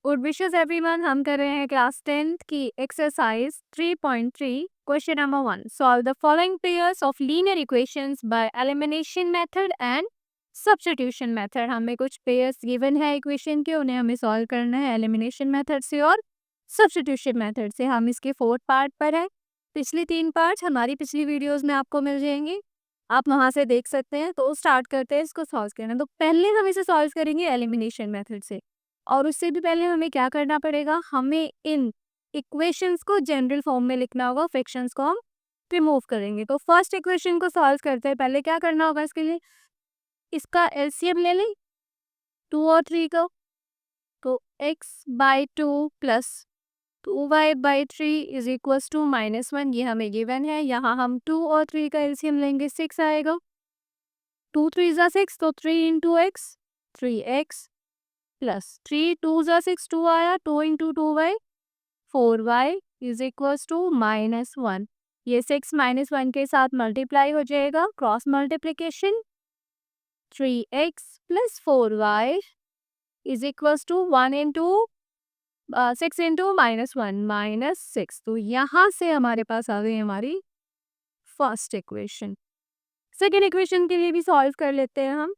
Good wishes everyone. हम कर रहे हैं क्लास 10th की exercise 3.3 question number 1। Solve the following pairs of linear equations by elimination method and substitution method. हमें कुछ पेयर्स गिवन है इक्वेशन के, उन्हें हमें सॉल्व करना है एलिमिनेशन मेथड से और सब्स्टिट्यूशन मेथड से। हम इसके 4th पार्ट पर हैं। पिछली 3 पार्ट हमारी पिछली वीडियोस में आपको मिल जाएंगी, आप वहां से देख सकते हैं। तो स्टार्ट करते हैं इसको सॉल्व करना। तो पहले हम इसे सॉल्व करेंगे एलिमिनेशन मेथड से, और उससे भी पहले हमें क्या करना पड़ेगा, हमें इन इक्वेशंस को जनरल फॉर्म में लिखना होगा, फ्रैक्शंस को हम रिमूव करेंगे। तो फर्स्ट इक्वेशन को सॉल्व करते हैं। पहले क्या करना होगा, इसके लिए इसका एलसीएम ले लें 2 और 3 का। तो x/2 plus 2y/3 is equals to -1, ये हमें गिवन है। यहाँ हम 2 और 3 का एलसीएम लेंगे, 6 आएगा। 2 3 ज़ा 6, तो 3 इंटू एक्स 3x प्लस 3 2 ज़ा 6, 2 आया, 2 into 2y 4y is equals to -1। ये 6 -1 के साथ मल्टीप्लाई हो जाएगा, cross multiplication. 3x plus 4y is equals to 1 into 6 into -1 -6। तो यहाँ से हमारे पास आ गई हमारी फर्स्ट इक्वेशन। सेकेंड इक्वेशन के लिए भी सॉल्व कर लेते हैं हम।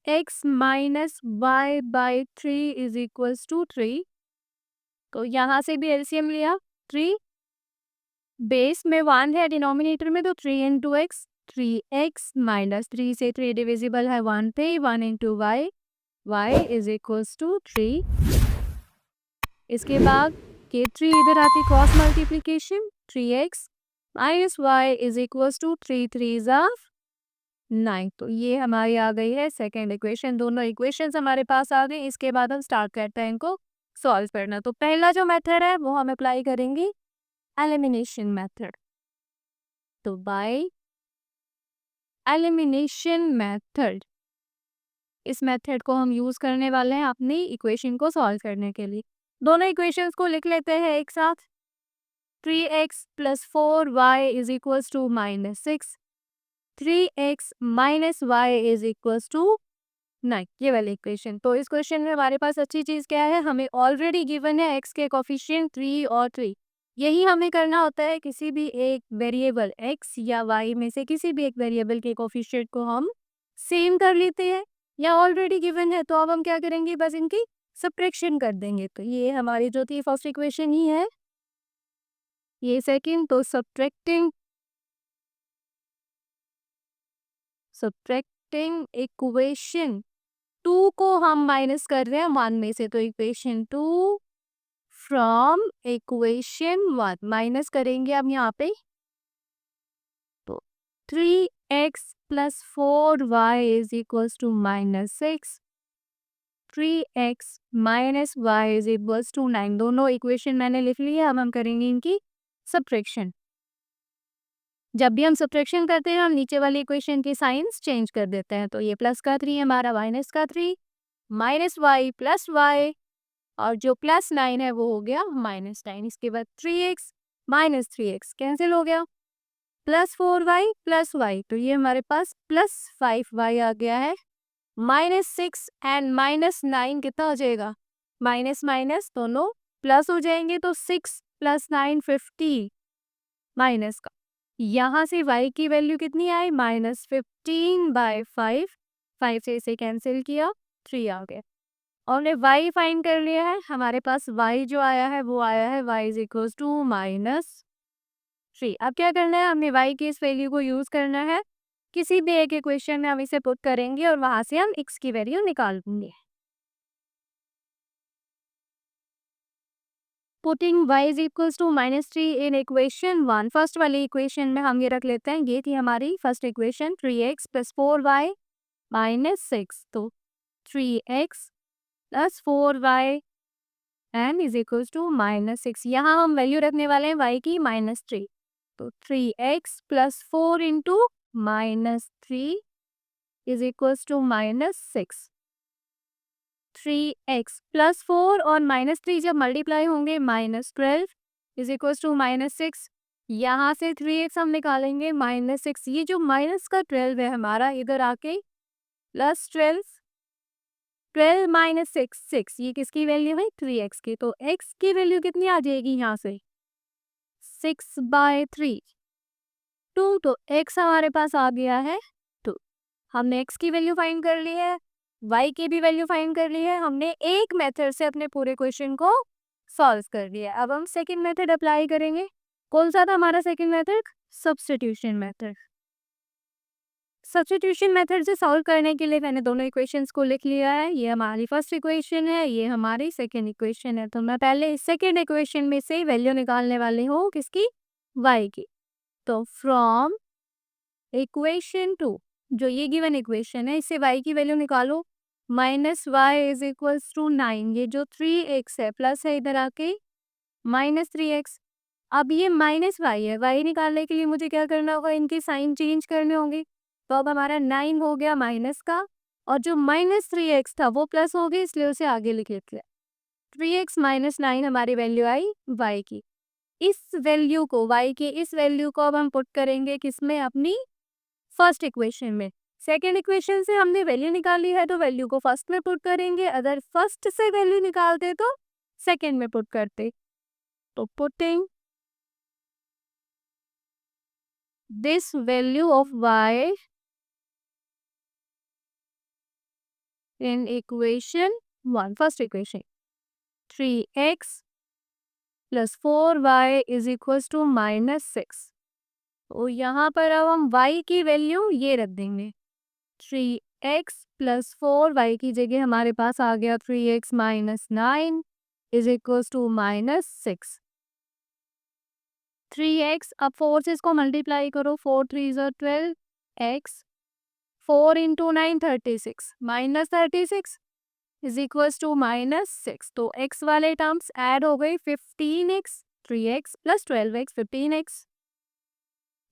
x minus y by 3 is equals to 3। तो यहाँ से भी एलसीएम लिया, 3 बेस में 1 है, डिनोमिनेटर में, तो 3 इंटू एक्स 3x माइनस 3 से 3 डिविजिबल है 1 पे, 1 into y, y is equals to 3। इसके बाद के 3 इधर आती, cross multiplication, 3x minus y is equals to 3 3 ज़ा 9। तो ये हमारी आ गई है सेकेंड इक्वेशन। दोनों इक्वेशंस हमारे पास आ गई। इसके बाद हम स्टार्ट करते हैं इनको सॉल्व करना। तो पहला जो मेथड है वो हम अप्लाई करेंगे एलिमिनेशन मेथड। तो बाय एलिमिनेशन मेथड, इस मेथड को हम यूज करने वाले हैं अपनी इक्वेशन को सॉल्व करने के लिए। दोनों इक्वेशंस को लिख लेते हैं एक साथ। 3x plus 4y is equals to -6, 3x minus y is equals to 9, ये वाली इक्वेशन। तो इस क्वेश्चन में हमारे पास अच्छी चीज़ क्या है, हमें ऑलरेडी गिवन है x के कोफिशिएंट 3 और 3। यही हमें करना होता है, किसी भी एक वेरिएबल x या y में से किसी भी एक वेरिएबल के कोफिशिएंट को हम सेम कर लेते हैं, या ऑलरेडी गिवन है तो अब हम क्या करेंगे, बस इनकी सब्ट्रैक्शन कर देंगे। तो ये हमारी जो थी फर्स्ट इक्वेशन ही है, ये सेकेंड। तो सब्ट्रैक्टिंग इक्वेशन 2 को हम माइनस कर रहे हैं 1 में से, तो इक्वेशन 2 फ्रॉम इक्वेशन 1 माइनस करेंगे अब यहाँ पे। तो 3x plus 4y is equals to -6, 3x minus y is equals to 9। दोनों इक्वेशन मैंने लिख ली है। अब हम करेंगे इनकी सब्ट्रैक्शन। जब भी हम सब्ट्रैक्शन करते हैं हम नीचे वाली इक्वेशन के साइंस चेंज कर देते हैं। तो ये प्लस का 3 हमारा माइनस का 3, माइनस वाई प्लस वाई, और जो प्लस 9 है वो हो गया -9। इसके बाद 3x माइनस 3x कैंसिल हो गया, प्लस 4y प्लस y, तो ये हमारे पास प्लस 5y आ गया है। -6 एंड -9 कितना हो जाएगा, माइनस माइनस दोनों प्लस हो जाएंगे, तो 6 प्लस 9 50 माइनस का। यहाँ से y की वैल्यू कितनी आई, -15/5, 5 से इसे कैंसिल किया, 3 आ गया। और ने y फाइंड कर लिया है। हमारे पास y जो आया है वो आया है y इज इक्वल्स टू -3। अब क्या करना है, हमें y की इस वैल्यू को यूज करना है, किसी भी एक इक्वेशन में हम इसे पुट करेंगे और वहां से हम x की वैल्यू निकाल देंगे। Putting y is equals to -3 in equation 1, first वाली इक्वेशन में हम ये रख लेते हैं, ये थी हमारी first equation, 3x plus 4y -6। तो 3x प्लस 4y एन इज इक्वल्स टू -6। यहाँ हम वैल्यू रखने वाले हैं y की -3। तो 3x plus 4 into -3 is equals to -6। 3x plus 4 और -3 जब मल्टीप्लाई होंगे -12 इज इक्वल्स टू -6। यहाँ से 3x हम निकालेंगे -6, ये जो माइनस का 12 है हमारा, इधर आके +12 12 माइनस 6 ये किसकी वैल्यू है? 3x की। तो x की वैल्यू कितनी आ जाएगी यहाँ से? 6/3 2। तो x हमारे पास आ गया है 2। हमने x की वैल्यू फाइंड कर ली है, y की भी वैल्यू फाइंड कर ली है। हमने एक मेथड से अपने पूरे क्वेश्चन को सॉल्व कर लिया। अब हम सेकंड मेथड अप्लाई करेंगे। कौन सा था हमारा second method? Substitution method. Substitution method से सॉल्व करने के लिए मैंने दोनों इक्वेशंस को लिख लिया है। ये हमारी फर्स्ट इक्वेशन है, ये हमारी सेकंड इक्वेशन है। तो मैं पहले सेकंड इक्वेशन में से वैल्यू निकालने वाली हूँ, किसकी? y की। तो फ्रॉम इक्वेशन 2, जो ये गिवन इक्वेशन है, इससे y की वैल्यू निकालो। Minus y is equals to 9। ये जो 3x है प्लस है इधर आके -3x। अब ये माइनस वाई है, वाई निकालने के लिए मुझे क्या करना होगा? इनके साइन चेंज करने होंगे। तो अब हमारा 9 हो गया माइनस का, और जो -3x था वो प्लस हो गया, इसलिए उसे आगे लिख लेते हैं। 3x माइनस 9 हमारी वैल्यू आई y की। इस वैल्यू को, y की इस वैल्यू को अब हम पुट करेंगे किसमें? अपनी फर्स्ट इक्वेशन में। सेकेंड इक्वेशन से हमने वैल्यू निकाली है तो वैल्यू को फर्स्ट में पुट करेंगे, अगर फर्स्ट से वैल्यू निकालते तो सेकेंड में पुट करते। तो putting this value of y in equation 1, first equation, 3x plus 4y is equals to -6। तो यहाँ पर अब हम y की वैल्यू ये रख देंगे, 3x plus 4y की जगह हमारे पास आ गया 3x minus 9 is equals to -6। 3x, अब 4 से इसको मल्टीप्लाई करो, 4 3 ज़ा 12, x 4 into 9 36, -36 is equals to -6। तो x वाले टर्म्स ऐड हो गए, 15x 3x plus 12x 15x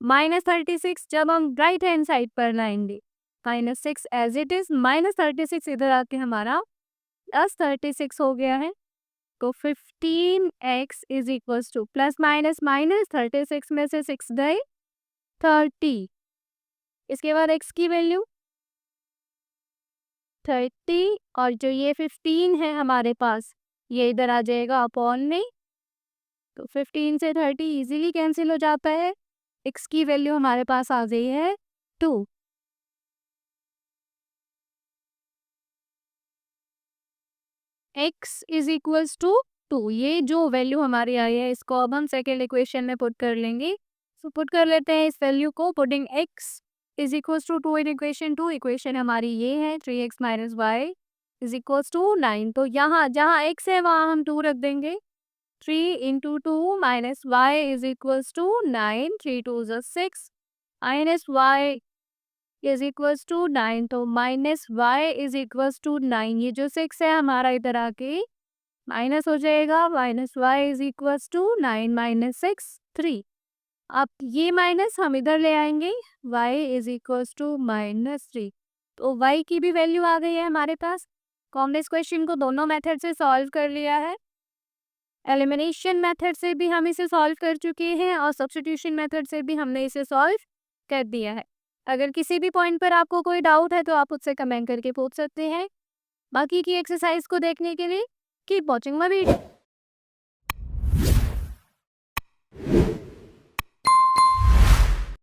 -36। जब हम राइट हैंड साइड पर लाएंगे, -6 एज इट इज, -36 इधर आके हमारा +36 हो गया है। तो 15x is equals two plus minus -36 में से 6 गए 30। इसके बाद x की वैल्यू 30, और जो ये 15 है हमारे पास, ये इधर आ जाएगा अपॉन में। तो 15 से 30 इजीली कैंसिल हो जाता है। x की वैल्यू हमारे पास आ गई है 2। x is equals to 2। ये जो वैल्यू हमारी आई है, इसको अब हम सेकेंड इक्वेशन में पुट कर लेंगे। तो पुट कर लेते हैं इस वैल्यू को, putting x is equals to 2 in equation 2। Equation हमारी ये है, 3x minus y is equals to 9। तो यहाँ जहाँ x है वहाँ हम 2 रख देंगे। 3 into 2 minus y is equals to 9, 3 2 ज़ा 6 minus y is equals to 9। तो minus y is equals to 9, ये जो 6 है हमारा इधर आके माइनस हो जाएगा। Minus y is equals to 9 minus 6 3। अब ये माइनस हम इधर ले आएंगे, y इज इक्वल्स टू -3। तो y की भी वैल्यू आ गई है हमारे पास। तो हमने इस क्वेश्चन को दोनों मेथड से सॉल्व कर लिया है। एलिमिनेशन मेथड से भी हम इसे सॉल्व कर चुके हैं, और सब्स्टिट्यूशन मेथड से भी हमने इसे सॉल्व कर दिया है। अगर किसी भी पॉइंट पर आपको कोई डाउट है तो आप मुझसे कमेंट करके पूछ सकते हैं। बाकी की एक्सरसाइज को देखने के लिए कीप वॉचिंग माय वीडियो।